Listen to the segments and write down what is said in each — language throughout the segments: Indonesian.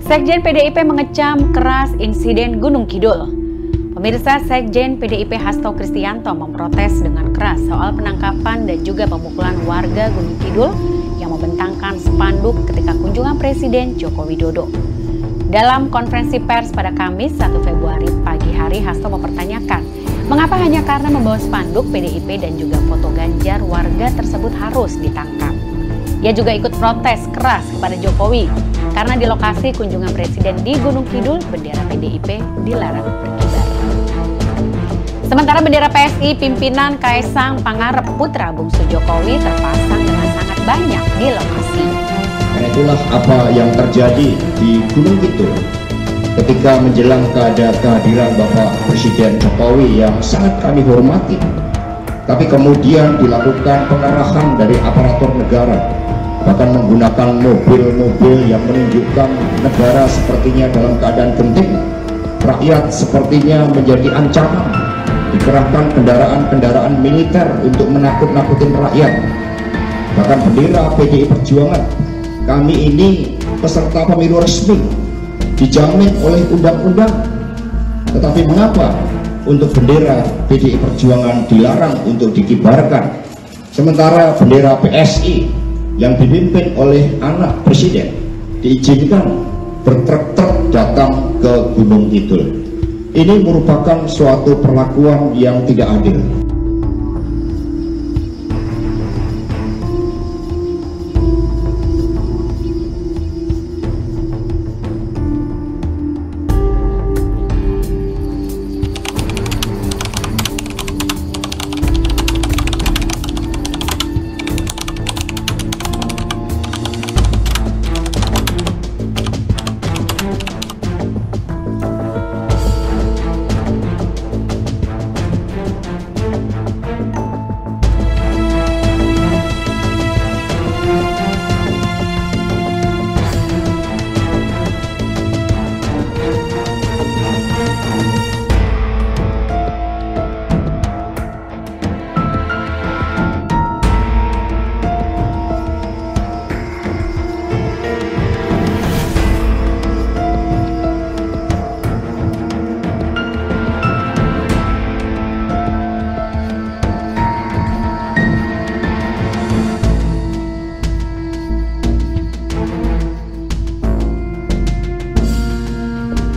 Sekjen PDIP mengecam keras insiden Gunung Kidul. Pemirsa, Sekjen PDIP Hasto Kristianto memprotes dengan keras soal penangkapan dan juga pemukulan warga Gunung Kidul yang membentangkan spanduk ketika kunjungan Presiden Joko Widodo. Dalam konferensi pers pada Kamis 1 Februari pagi hari, Hasto mempertanyakan mengapa hanya karena membawa spanduk PDIP dan juga foto Ganjar warga tersebut harus ditangkap. Ia juga ikut protes keras kepada Jokowi karena di lokasi kunjungan Presiden di Gunung Kidul, bendera PDIP dilarang berkibar. Sementara bendera PSI pimpinan Kaisang Pangarep putra bungsu Jokowi terpasang dengan sangat banyak di lokasi. Karena itulah apa yang terjadi di Gunung Kidul ketika menjelang kehadiran Bapak Presiden Jokowi yang sangat kami hormati. Tapi kemudian dilakukan pengarahan dari aparatur negara, bahkan menggunakan mobil-mobil yang menunjukkan negara sepertinya dalam keadaan genting, rakyat sepertinya menjadi ancaman, dikerahkan kendaraan-kendaraan militer untuk menakut-nakutin rakyat. Bahkan bendera PDI Perjuangan, kami ini peserta pemilu resmi, dijamin oleh undang-undang. Tetapi mengapa untuk bendera PDI Perjuangan dilarang untuk dikibarkan, sementara bendera PSI yang dipimpin oleh anak presiden diizinkan bertrek-trek datang ke Gunung Kidul? Ini merupakan suatu perlakuan yang tidak adil.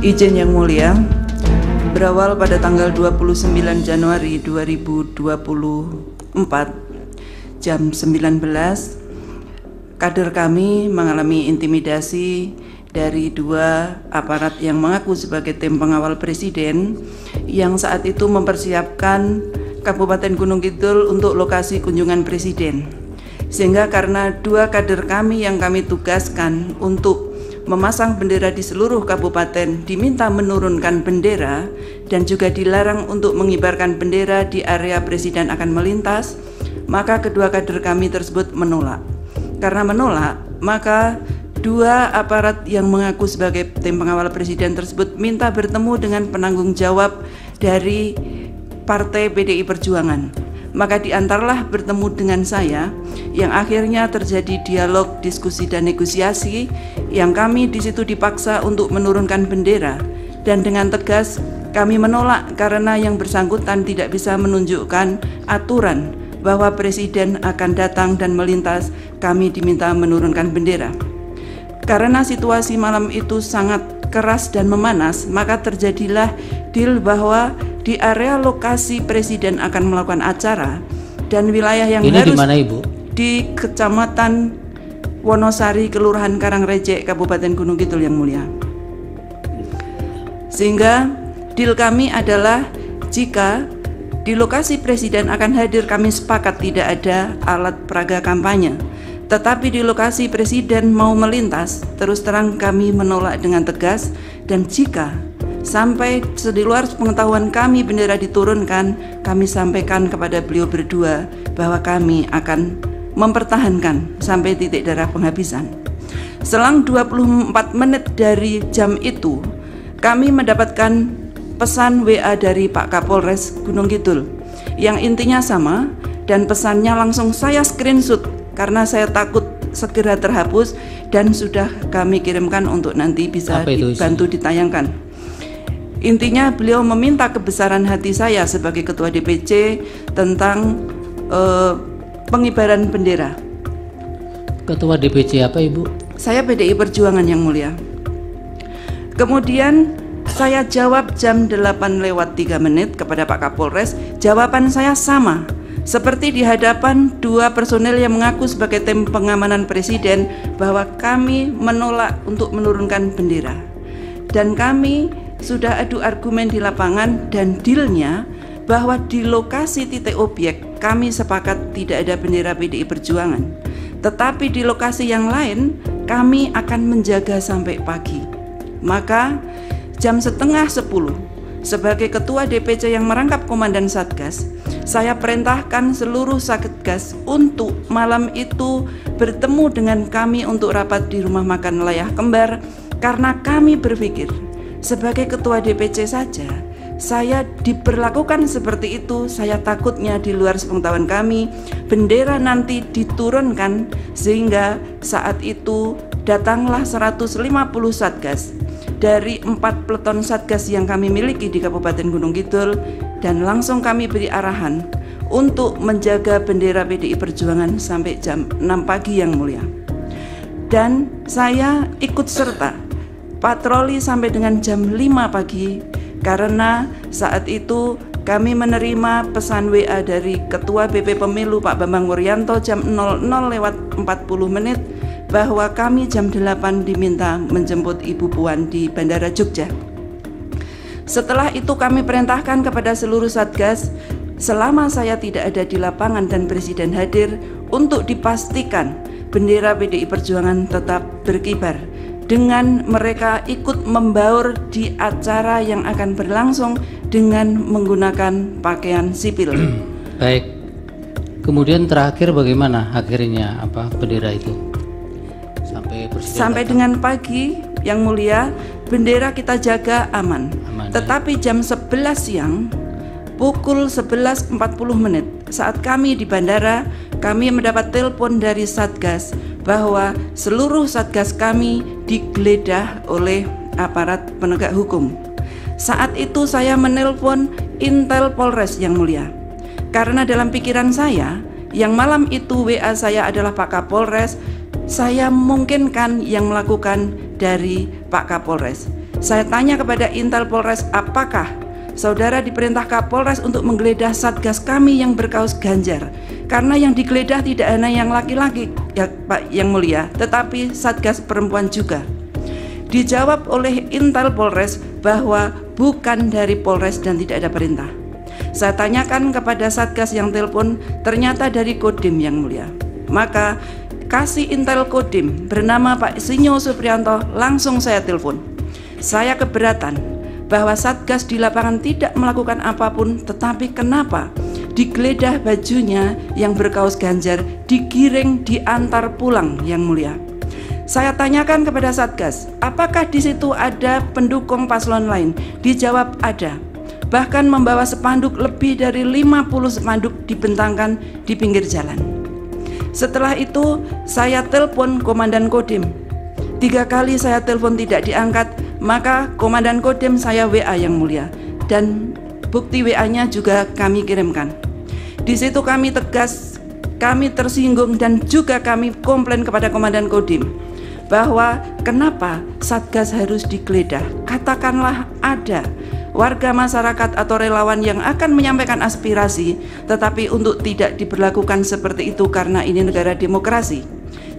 Izin yang mulia, berawal pada tanggal 29 Januari 2024 jam 19, kader kami mengalami intimidasi dari dua aparat yang mengaku sebagai tim pengawal presiden yang saat itu mempersiapkan Kabupaten Gunung Kidul untuk lokasi kunjungan presiden. Sehingga karena dua kader kami yang kami tugaskan untuk memasang bendera di seluruh kabupaten diminta menurunkan bendera dan juga dilarang untuk mengibarkan bendera di area presiden akan melintas, maka kedua kader kami tersebut menolak. Karena menolak, maka dua aparat yang mengaku sebagai tim pengawal presiden tersebut minta bertemu dengan penanggung jawab dari Partai PDI Perjuangan. Maka diantarlah bertemu dengan saya, yang akhirnya terjadi dialog, diskusi dan negosiasi, yang kami di situ dipaksa untuk menurunkan bendera, dan dengan tegas kami menolak karena yang bersangkutan tidak bisa menunjukkan aturan bahwa presiden akan datang dan melintas. Kami diminta menurunkan bendera. Karena situasi malam itu sangat keras dan memanas, maka terjadilah deal bahwa di area lokasi presiden akan melakukan acara dan wilayah yang ini harus di mana, Ibu? Di Kecamatan Wonosari, Kelurahan Karangrejek, Kabupaten Gunung Kidul yang mulia. Sehingga deal kami adalah jika di lokasi presiden akan hadir, kami sepakat tidak ada alat peraga kampanye. Tetapi di lokasi presiden mau melintas, terus terang kami menolak dengan tegas. Dan jika sampai di luar pengetahuan kami bendera diturunkan, kami sampaikan kepada beliau berdua bahwa kami akan mempertahankan sampai titik darah penghabisan. Selang 24 menit dari jam itu, kami mendapatkan pesan WA dari Pak Kapolres Gunung Kidul yang intinya sama, dan pesannya langsung saya screenshot karena saya takut segera terhapus, dan sudah kami kirimkan untuk nanti bisa dibantu ditayangkan. Intinya beliau meminta kebesaran hati saya sebagai Ketua DPC tentang pengibaran bendera. Ketua DPC apa, Ibu? Saya PDI Perjuangan, Yang Mulia. Kemudian saya jawab jam 8:03 kepada Pak Kapolres. Jawaban saya sama seperti di hadapan dua personel yang mengaku sebagai tim pengamanan presiden, bahwa kami menolak untuk menurunkan bendera. Dan kami sudah adu argumen di lapangan, dan dealnya bahwa di lokasi titik objek kami sepakat tidak ada bendera PDI Perjuangan. Tetapi di lokasi yang lain kami akan menjaga sampai pagi. Maka jam 9:30 sebagai Ketua DPC yang merangkap Komandan Satgas, saya perintahkan seluruh Satgas untuk malam itu bertemu dengan kami untuk rapat di rumah makan Layah Kembar, karena kami berpikir sebagai Ketua DPC saja saya diperlakukan seperti itu. Saya takutnya di luar sepengetahuan kami bendera nanti diturunkan, sehingga saat itu datanglah 150 Satgas dari 4 peleton Satgas yang kami miliki di Kabupaten Gunung Kidul, dan langsung kami beri arahan untuk menjaga bendera PDI Perjuangan sampai jam 6 pagi, Yang Mulia. Dan saya ikut serta patroli sampai dengan jam 5 pagi, karena saat itu kami menerima pesan WA dari Ketua BP Pemilu Pak Bambang Wuryanto jam 00:40 bahwa kami jam 8 diminta menjemput Ibu Puan di Bandara Jogja. Setelah itu kami perintahkan kepada seluruh Satgas, selama saya tidak ada di lapangan dan Presiden hadir, untuk dipastikan bendera PDI Perjuangan tetap berkibar, dengan mereka ikut membaur di acara yang akan berlangsung dengan menggunakan pakaian sipil. Baik. Kemudian terakhir bagaimana akhirnya bendera itu? Sampai dengan pagi, Yang Mulia, bendera kita jaga aman. Tetapi jam 11 siang, pukul 11:40 saat kami di bandara, kami mendapat telepon dari Satgas bahwa seluruh Satgas kami digeledah oleh aparat penegak hukum. Saat itu saya menelpon Intel Polres, Yang Mulia, karena dalam pikiran saya yang malam itu WA saya adalah Pak Kapolres. Saya memungkinkan yang melakukan dari Pak Kapolres. Saya tanya kepada Intel Polres, apakah saudara diperintah Kapolres untuk menggeledah Satgas kami yang berkaos Ganjar? Karena yang digeledah tidak hanya yang laki-laki, ya Pak Yang Mulia, tetapi Satgas perempuan juga. Dijawab oleh Intel Polres bahwa bukan dari Polres dan tidak ada perintah. Saya tanyakan kepada Satgas yang telepon, ternyata dari Kodim, Yang Mulia. Maka kasih Intel Kodim bernama Pak Sinyo Supriyanto langsung saya telepon. Saya keberatan bahwa Satgas di lapangan tidak melakukan apapun, tetapi kenapa digeledah bajunya yang berkaos Ganjar, digiring, diantar pulang, Yang Mulia. Saya tanyakan kepada Satgas, apakah di situ ada pendukung paslon lain? Dijawab ada. Bahkan membawa spanduk, lebih dari 50 spanduk dibentangkan di pinggir jalan. Setelah itu saya telepon Komandan Kodim. 3 kali saya telepon tidak diangkat, maka Komandan Kodim saya WA, Yang Mulia, dan bukti WA-nya juga kami kirimkan. Di situ kami tegas, kami tersinggung, dan juga kami komplain kepada Komandan Kodim bahwa kenapa Satgas harus digeledah. Katakanlah ada warga masyarakat atau relawan yang akan menyampaikan aspirasi, tetapi untuk tidak diberlakukan seperti itu karena ini negara demokrasi.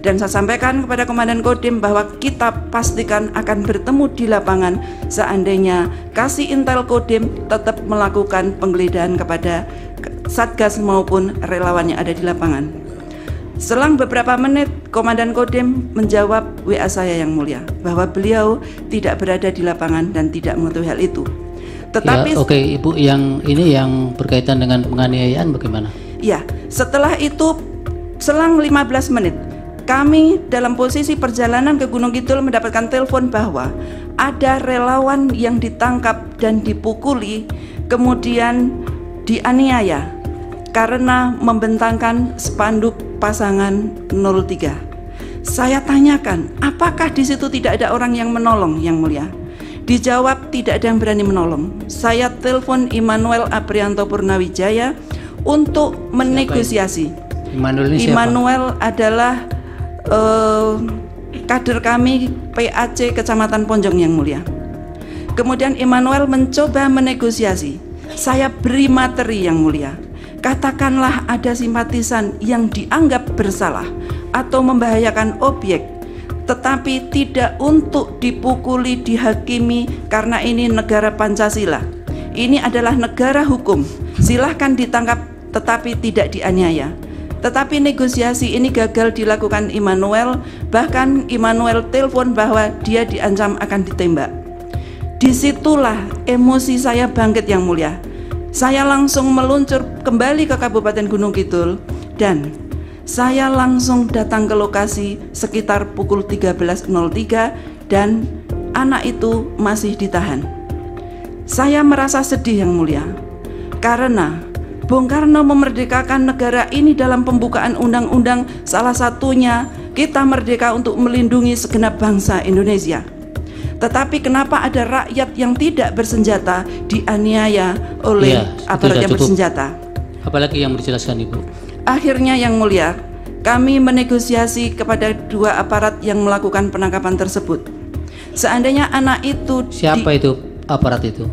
Dan saya sampaikan kepada Komandan Kodim bahwa kita pastikan akan bertemu di lapangan seandainya Kasih Intel Kodim tetap melakukan penggeledahan kepada Satgas maupun relawan yang ada di lapangan. Selang beberapa menit, Komandan Kodim menjawab WA saya yang mulia bahwa beliau tidak berada di lapangan dan tidak mengetahui hal itu. Tetapi ya, oke, Ibu, yang ini yang berkaitan dengan penganiayaan bagaimana? Ya, setelah itu selang 15 menit kami dalam posisi perjalanan ke Gunung Kidul mendapatkan telepon bahwa ada relawan yang ditangkap dan dipukuli kemudian dianiaya karena membentangkan spanduk pasangan 03. Saya tanyakan, apakah di situ tidak ada orang yang menolong yang mulia? Dijawab tidak ada yang berani menolong. Saya telepon Immanuel Aprianto Purnawijaya untuk menegosiasi. Immanuel adalah kader kami PAC Kecamatan Ponjong yang mulia. Kemudian Immanuel mencoba menegosiasi. Saya beri materi yang mulia. Katakanlah ada simpatisan yang dianggap bersalah atau membahayakan objek, tetapi tidak untuk dipukuli, dihakimi karena ini negara Pancasila. Ini adalah negara hukum. Silahkan ditangkap tetapi tidak dianiaya. Tetapi negosiasi ini gagal dilakukan Immanuel. Bahkan Immanuel telepon bahwa dia diancam akan ditembak. Disitulah emosi saya bangkit yang mulia. Saya langsung meluncur kembali ke Kabupaten Gunung Kidul dan saya langsung datang ke lokasi sekitar pukul 13.03 dan anak itu masih ditahan. Saya merasa sedih yang mulia karena Bung Karno memerdekakan negara ini dalam pembukaan undang-undang, salah satunya kita merdeka untuk melindungi segenap bangsa Indonesia. Tetapi kenapa ada rakyat yang tidak bersenjata dianiaya oleh aparat yang bersenjata? Apalagi yang dijelaskan Ibu? Akhirnya yang mulia, kami menegosiasi kepada dua aparat yang melakukan penangkapan tersebut. Seandainya anak itu siapa itu aparat itu?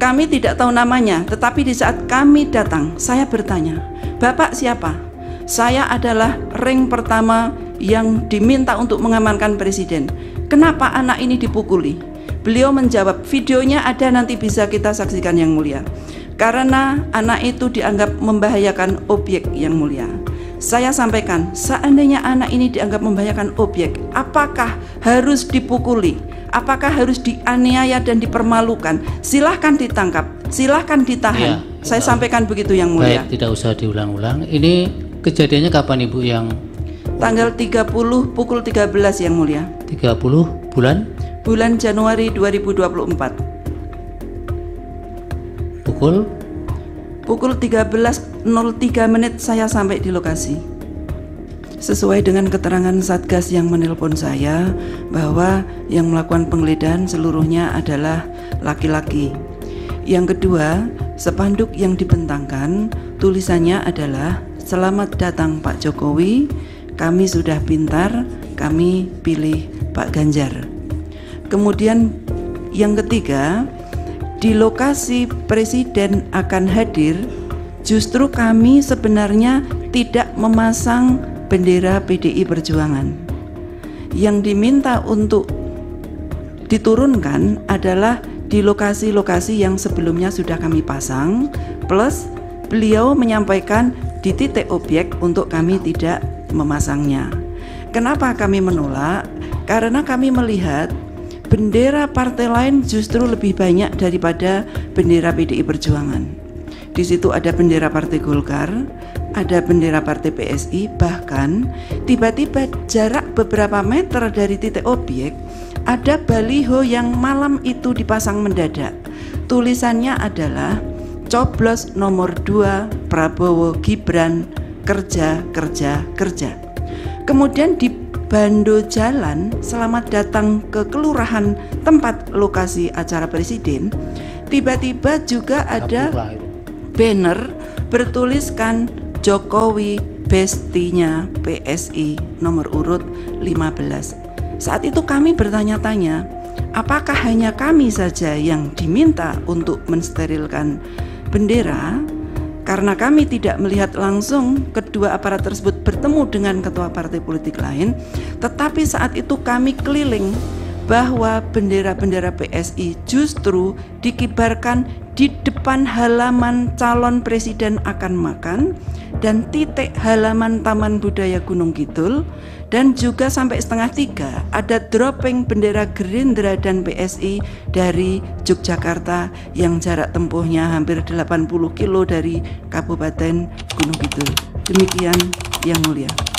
Kami tidak tahu namanya, tetapi di saat kami datang, saya bertanya, Bapak siapa? Saya adalah ring pertama yang diminta untuk mengamankan Presiden. Kenapa anak ini dipukuli? Beliau menjawab, videonya ada, nanti bisa kita saksikan yang mulia. Karena anak itu dianggap membahayakan objek yang mulia. Saya sampaikan, seandainya anak ini dianggap membahayakan objek, apakah harus dipukuli? Apakah harus dianiaya dan dipermalukan? Silahkan ditangkap, silahkan ditahan. Ya, saya sampaikan begitu yang mulia. Baik, tidak usah diulang-ulang. Ini kejadiannya kapan Ibu yang? Tanggal 30 pukul 13 yang mulia. 30 bulan? Bulan Januari 2024. Pukul 13.03 menit saya sampai di lokasi. Sesuai dengan keterangan Satgas yang menelpon saya bahwa yang melakukan penggeledahan seluruhnya adalah laki-laki. Yang kedua, spanduk yang dibentangkan tulisannya adalah "Selamat datang Pak Jokowi, kami sudah pintar, kami pilih Pak Ganjar." Kemudian yang ketiga, di lokasi Presiden akan hadir, justru kami sebenarnya tidak memasang bendera PDI Perjuangan. Yang diminta untuk diturunkan adalah di lokasi-lokasi yang sebelumnya sudah kami pasang, plus beliau menyampaikan di titik objek untuk kami tidak memasangnya. Kenapa kami menolak? Karena kami melihat bendera partai lain justru lebih banyak daripada bendera PDI Perjuangan. Di situ ada bendera Partai Golkar, ada bendera Partai PSI, bahkan tiba-tiba jarak beberapa meter dari titik objek ada baliho yang malam itu dipasang mendadak. Tulisannya adalah "Coblos nomor 2 Prabowo Gibran, kerja, kerja, kerja." Kemudian di bando jalan "Selamat datang ke kelurahan tempat lokasi acara Presiden", tiba-tiba juga ada banner bertuliskan "Jokowi bestinya PSI nomor urut 15". Saat itu kami bertanya-tanya, apakah hanya kami saja yang diminta untuk mensterilkan bendera? Karena kami tidak melihat langsung kedua aparat tersebut bertemu dengan ketua partai politik lain, tetapi saat itu kami keliling bahwa bendera-bendera PSI justru dikibarkan di depan halaman calon presiden akan makan dan titik halaman Taman Budaya Gunung Kidul, dan juga sampai 2:30 ada dropping bendera Gerindra dan PSI dari Yogyakarta yang jarak tempuhnya hampir 80 kilo dari Kabupaten Gunung Kidul. Demikian, Yang Mulia.